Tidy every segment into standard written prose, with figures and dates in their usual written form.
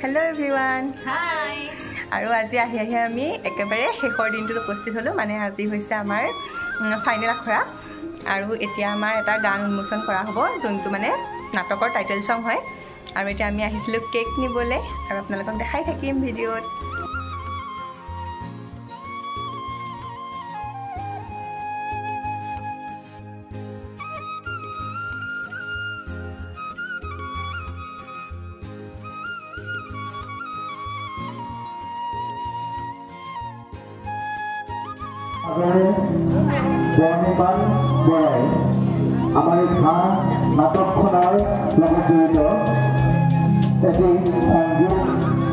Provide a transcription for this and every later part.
Hello everyone. Hi. আৰু আজি আহি আমি একেবাৰে শেষৰ দিনটোত উপস্থিত হলো মানে আজি হৈছে আমাৰ ফাইনেল আখৰা আৰু এতিয়া আমাৰ এটা গান উন্মোচন কৰা হ'ব যোনটো মানে নাটকৰ টাইটেল সং হয় আৰু এতিয়া আমি আহিছিলো কেক নিবলে আৰু আপোনালোকক দেখাই থাকিম ভিডিঅ'ত বৰ্ণিমান বৰাই আমাৰ ঘাঁ নাটকখনৰ লগত জড়িত এটি সংযোগ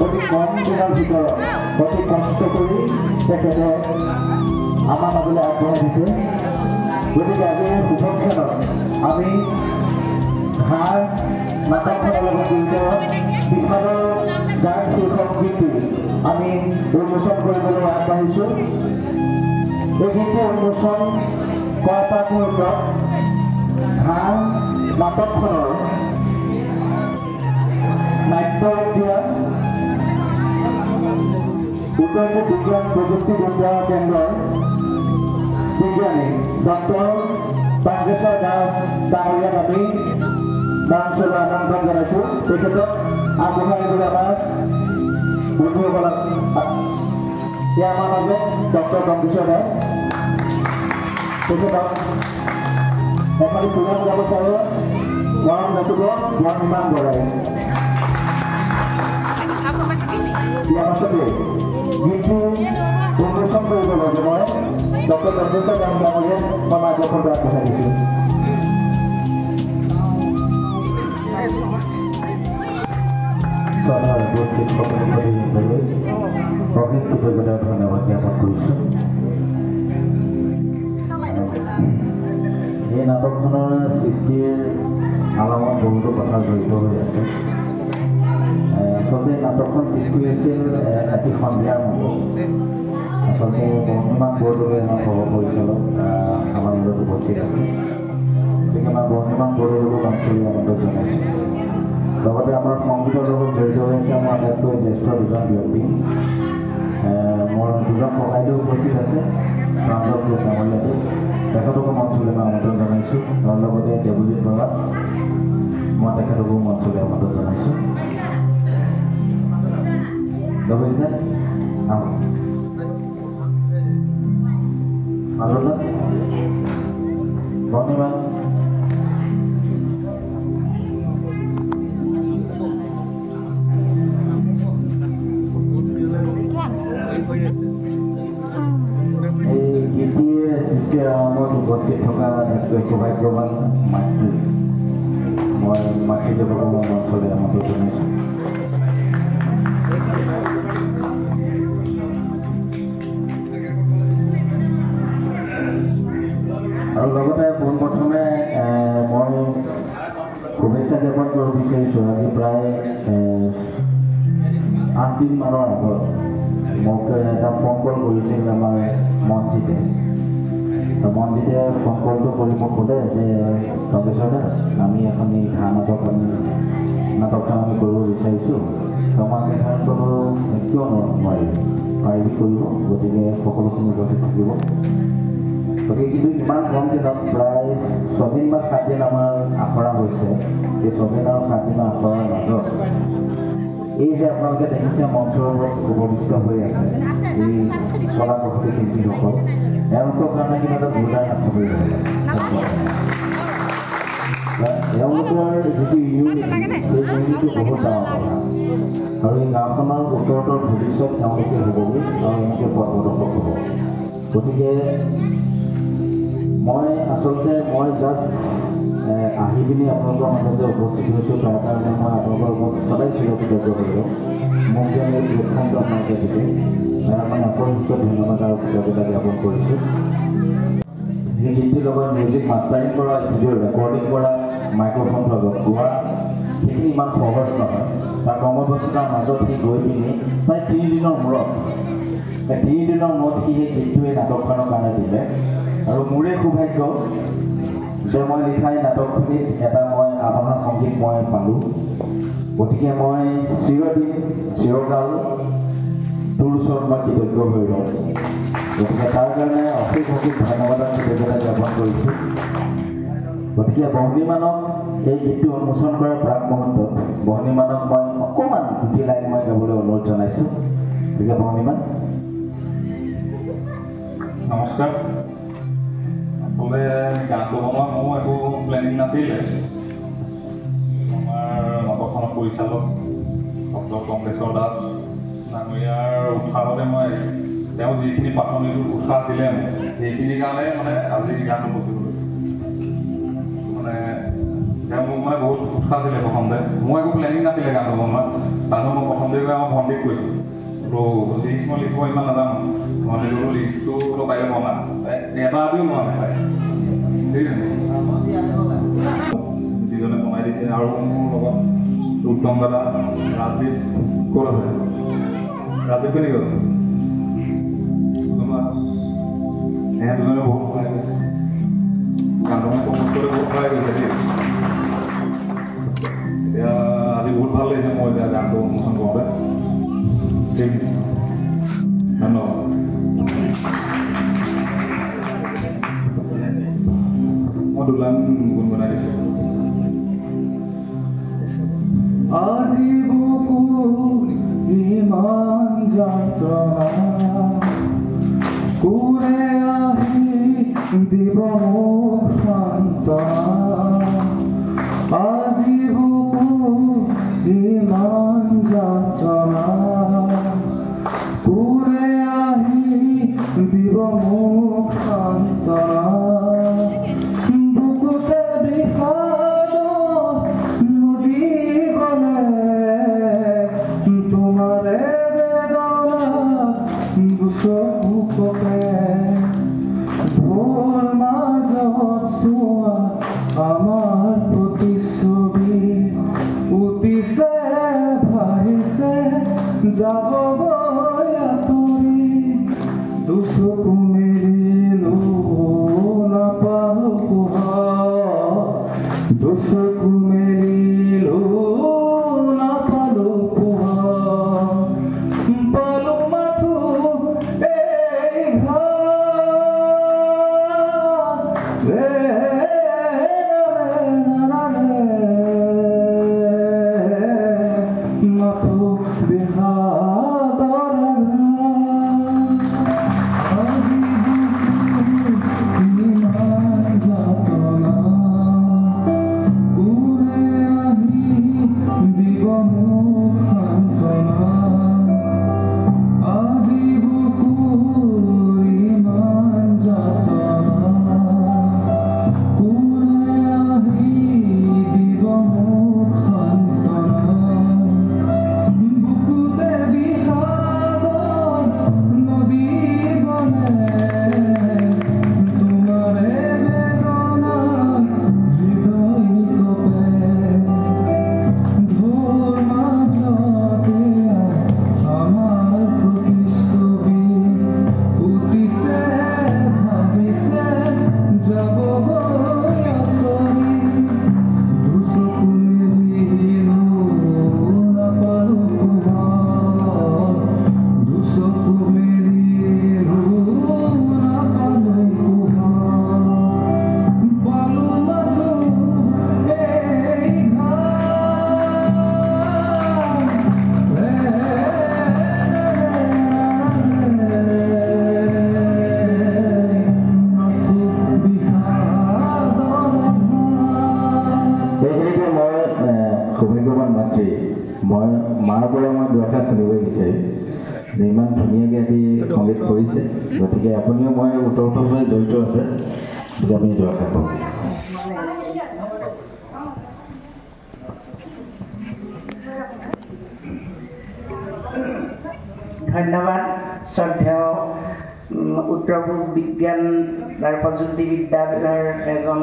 অতি কম দিনৰ ভিতৰত অতি কষ্ট কৰি তেখেতে আমাৰ মাজলৈ আগবঢ়াই দিছে গতিকে আজিৰ শুভক্ষণত আমি ঘাঁ নাটকখনৰ লগত জড়িত বিষাদৰ গান শীৰ্ষক গীতটি আমি উন্মোচন কৰিবলৈ আগবাঢ়িছোঁ এই গীতটি উন্মোচন কৰা মুহূৰ্তত ঘাঁ নাটকখনৰ নাট্য উদ্যান উত্তৰ বিজ্ঞান প্ৰযুক্তি বিদ্যা কেন্দ্ৰৰ বিজ্ঞানী ডক্টৰ পাঞ্জেশ্বৰ দাস ডাঙৰীয়াক আমি মঞ্চলৈ আমন্ত্ৰণ জনাইছোঁ তেখেতক আগবঢ়াই দিবলৈ আমাৰ বন্ধুসকলক ইয়াৰ আমাৰ মাজত ডক্টৰ পাঞ্জেশ্বৰ দাস তেখেতক এখনি পুনৰ যাব পাৰে মৰম যাচিব বৰ্ণিমান বৰাই ইয়াৰ পাছতে গীতটো উন্মোচন কৰিব লাগে মই ডক্টৰ পাঞ্জেশ্বৰ দাস ডাঙৰীয়াক মই মাইক্ৰফোনটো আগবঢ়াই দিছোঁ সভাৰ উপস্থিত সকলোলৈ অশেষ কৃতজ্ঞতা ধন্যবাদ জ্ঞাপন কৰিছোঁ এই নাটকখনৰ সৃষ্টিৰ আলামত বহুতো কথা জড়িত হৈ আছে আচলতে নাটকখন সৃষ্টি হৈছিল ৰাতি সন্ধিয়াৰ মতে আচলতে বৰ্ণিমান বৰদলৈ আমাৰ সহ পৰিচালক আমাৰ মাজত উপস্থিত আছে গতিকে আমাৰ বৰ্ণিমান বৰদলৈকো অঞ্চলীয় আমন্ত্ৰণ জনাইছোঁ লগতে আমাৰ সংগীতৰ লগত জড়িত হৈছে আমাৰ আটাইতকৈ জ্যেষ্ঠ দুজন ব্যক্তি মোৰ দুজন ককাইদেউ উপস্থিত আছে প্ৰাঞ্জল ডাঙৰীয়াটো তেখেতকো মঞ্চলৈ মই আমন্ত্ৰণ জনাইছোঁ আৰু লগতে দেৱজিৎ বৰা মই তেখেতকো মঞ্চলৈ আমন্ত্ৰণ জনাইছোঁ দেৱজিৎ আহক মাজত ধন্যবাদ উপস্থিত থকা সৌভাগ্যৱান মাতৃ মই মাতৃদেৱকো মই মঞ্চলৈ আমন্ত্ৰণ জনাইছোঁ আৰু লগতে পোনপ্ৰথমে মই শুভেচ্ছা জ্ঞাপন কৰিব বিচাৰিছোঁ আজি প্ৰায় 8 দিনমানৰ আগত মোক এটা ফোন কল কৰিছিল আমাৰ মঞ্জিতে মন্দিৰে ফোন কলটো কৰি মোক ক'লে যে পাঞ্জেশ্বৰ দাস আমি এখনি ঘাঁ নাটকখন আমি কৰিব বিচাৰিছোঁ আমাক এখান ক'লোঁ কিয় নোৱাৰিম পাৰিবি কৰিব গতিকে সকলোখিনি উপস্থিত থাকিব গতিকে কিন্তু ইমান কম দিনত প্ৰায় 6 দিন বা 7 দিন আমাৰ আখৰা হৈছে এই 6 দিন আৰু 7 দিনৰ আখৰাৰ মাজত এই যে আপোনালোকে দেখিছে মঞ্চৰ ওপৰত উপবিষ্ট হৈ আছে এই কলা প্ৰকৃতি শিল্পীসকল এওঁলোকৰ কাৰণে কিবা এটা জোৰদাৰ নাচি কৰিব লাগে এওঁলোকৰ যিটো ইউনিটি সেই ইউনিটিটো বহুত ডাঙৰ কথা আৰু এই গাঁওখনৰ উত্তৰৰ ভৱিষ্যত তেওঁলোকে হ'বগৈ আৰু এওঁলোকে পথ প্ৰদৰ্শক হ'ব গতিকে মই জাষ্ট আহি পিনি আপোনালোকৰ মাজতে উপস্থিত হৈছোঁ তাৰ কাৰণে মই আপোনালোকৰ ওপৰত সদায় চিৰকৃতজ্ঞ হৈছোঁ মোক যে এই প্লেটফৰ্মটো আপোনালোকে দিছে তাৰ মানে অপৰিচিত ধন্যবাদ আৰু কৃতজ্ঞতা জ্ঞাপন কৰিছোঁ যি গীতটিৰ লগত মিউজিক মাষ্টাৰিং কৰা ষ্টুডিঅ' ৰেকৰ্ডিং কৰা মাইক্ৰফোন লগত গোৱা সেইখিনি ইমান সহজ নহয় তাৰ কৰ্মব্যস্ততাৰ মাজত সি গৈ পিনি প্ৰায় 3 দিনৰ মূৰত সি সেই গীতটোৱে নাটকখনৰ কাৰণে দিলে আৰু মোৰে সৌভাগ্য যে মই লিখা এই নাটকখিনিত এটা মই আভাস সংগীত মই পালোঁ গতিকে মই চিৰদিন চিৰকাল তোৰ ওচৰত মই কৃতজ্ঞ হৈ ৰওঁ গতিকে তাৰ কাৰণে অশেষ ধন্যবাদ কৃতজ্ঞতা জ্ঞাপন কৰিছোঁ গতিকে বহনীমানক এই গীতটো উন্মোচন কৰাৰ প্ৰাক মুহূৰ্তত বহনীমানক মই অকণমান দুটি লাইন মই গাবলৈ অনুৰোধ জনাইছোঁ গতিকে বহনীমান নমস্কাৰ আচলতে গানটো বনোৱা মোৰ একো প্লেনিং নাছিলে আমাৰ নাটকখনৰ পৰিচালক ডক্টৰ কংকেশ্বৰ দাস ডাঙৰীয়াৰ উৎসাহতে মই তেওঁ যিখিনি প্ৰাথমিক উৎসাহ দিলে মোক সেইখিনিৰ কাৰণে মানে আজি গানটো প্ৰস্তুত কৰিছোঁ মানে তেওঁ মোক মানে বহুত উৎসাহ দিলে প্ৰথমতে মোৰ একো প্লেনিং নাছিলে গানটো বনোৱা তাৰপিছত মই প্ৰথমতে গৈ আমাৰ ভণ্টিক কৈছোঁ লিৰিক্স মই লিখিব ইমান নাজানো ভণ্টি বোলো লিৰিক্সটো পাৰিলে বনা এটা দিও লোৱা নাই ঠিক আছে যিজনে বনাই দিছে আৰু মোৰ লগত উত্তম দাদা ৰাজদীপ ক'ত আছে ৰাজদীপ কেনে গ'ল এনে দুজনে বহুত সহায় কৰিছে গানটো মানে কম্প'জ কৰি বহুত সহায় কৰিছে দেই এতিয়া আজি বহুত ভাল লাগিছে মই এতিয়া গানটো উন্মোচন কৰোঁতে ঠিক আছে ধন্যবাদ মই দুলান গুণগুণাই দিছোঁ আজি বুকু ইমান যন্ত্ৰণা কোনে আহি দিব মোক সান্তনা আজি বুকু ইমান যন্ত্ৰণা কোনে আহি দিব মোক সান্তনা বুকুতে বিষাদ নদী গলে তোমাৰে বেদনা দুচকু পকে ভোৰ মাজত চোৱা আমাৰ প্ৰতিচ্ছবি উঠিছে ভাহিছে যাব আঁতৰি দুচকু মেলিলো নাপালো পোহৰ দুচকু মেলিলো নাপালো পোহৰ পালো মাথো এই মাথো বিহাদৰ মই মাৰ পৰা মই দুআষাৰ শুনিব বিচাৰিম যে ইমান ধুনীয়াকৈ আজি সংগীত কৰিছে গতিকে আপুনিও মই ওতঃপ্ৰোতভাৱে জড়িত আছে গতিকে আপুনি দুআষাৰ কওক ধন্যবাদ শ্ৰদ্ধেয় উত্তৰ পূব বিজ্ঞান আৰু প্ৰযুক্তিবিদ্যাৰ এজন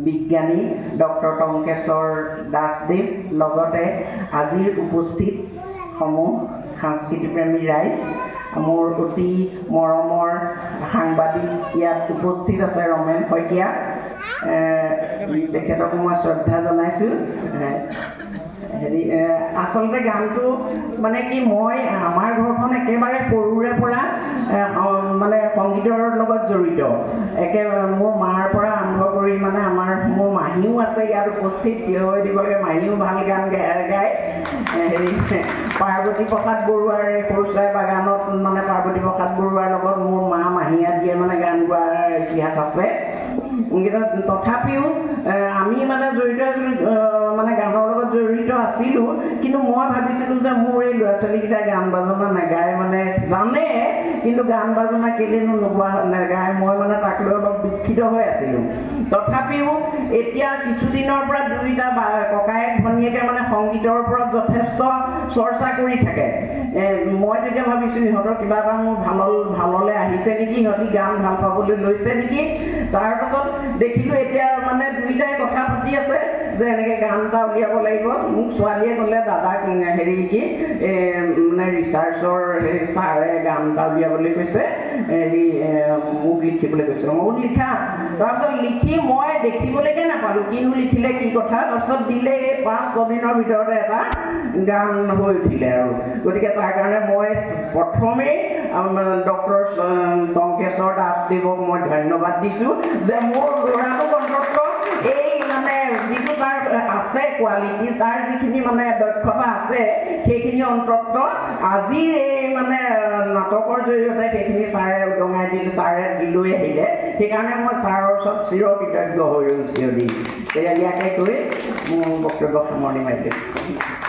বিজ্ঞানী ডক্টৰ টংকেশ্বৰ দাসদেৱ লগতে আজিৰ উপস্থিত সমূহ সংস্কৃতিপ্ৰেমী ৰাইজ মোৰ অতি মৰমৰ সাংবাদিক ইয়াত উপস্থিত আছে ৰমেন শইকীয়া তেখেতক মই শ্ৰদ্ধা জনাইছোঁ হেৰি আচলতে গানটো মানে কি মই আমাৰ ঘৰখন একেবাৰে সৰুৰে পৰা মানে সংগীতৰ লগত জড়িত মোৰ মাৰ পৰা আৰম্ভ কৰি মানে মোৰ মাহীও আছে ইয়াত উপস্থিত থিয় হৈ দিব লাগে মাহীও ভাল গান গায় হেৰি পাৰ্বতী প্ৰসাদ বৰুৱাৰ সৰুচাই বাগানত মানে পাৰ্বতী প্ৰসাদ বৰুৱাৰ লগত মোৰ মা মাহী আদিয়ে মানে গান গোৱাৰ ইতিহাস আছে তথাপিও আমি মানে জড়িত মানে গানৰ লগত জড়িত আছিলোঁ কিন্তু মই ভাবিছিলোঁ যে মোৰ এই ল'ৰা ছোৱালীকেইটাই গান বাজনা নাগায় মানে জানে কিন্তু গান বাজনা কেলেনো নাগায় মই মানে তাক লৈ অলপ দুখিত হৈ আছিলোঁ তথাপিও এতিয়া কিছুদিনৰ পৰা দুইটা ককায়েক ভনীয়েকে মানে সংগীতৰ ওপৰত যথেষ্ট চৰ্চা কৰি থাকে মই তেতিয়া ভাবিছোঁ ইহঁতৰ কিবা এটা মোৰ ভাললৈ আহিছে নেকি সিহঁতি গান ভাল পাবলৈ লৈছে নেকি তাৰপাছত দেখিলোঁ এতিয়া মানে দুইটাই কথা পাতি আছে যে এনেকৈ গান এটা উলিয়াব লাগিব মোক ছোৱালীয়ে ক'লে দাদাক হেৰি কি মানে ৰিচাৰ্চৰ ছাৰে গান এটা উলিয়াবলৈ কৈছে হেৰি মোক লিখিবলৈ কৈছে মোক লিখা তাৰপিছত লিখি মই দেখিবলৈকে নাপালোঁ কিনো লিখিলে কি কথা তাৰপিছত দিলে এই 5-6 দিনৰ ভিতৰতে এটা গান হৈ উঠিলে আৰু গতিকে তাৰ কাৰণে মই প্ৰথমেই ডক্টৰ টংকেশ্বৰ দাসদেৱক মই ধন্যবাদ দিছোঁ যে মোৰ ল'ৰাটোক অন্তত এই মানে যিটো তাৰ আছে কোৱালিটি তাৰ যিখিনি মানে দক্ষতা আছে সেইখিনি অন্তত আজিৰ এই মানে নাটকৰ জৰিয়তে সেইখিনি ছাৰে উদঙাই দিলে ছাৰে লৈ আহিলে সেইকাৰণে মই ছাৰৰ ওচৰত চিৰকৃতজ্ঞ হৈ ৰৈছোঁ ইয়াকে কৈ মোৰ বক্তব্য সামৰণি মাৰিলোঁ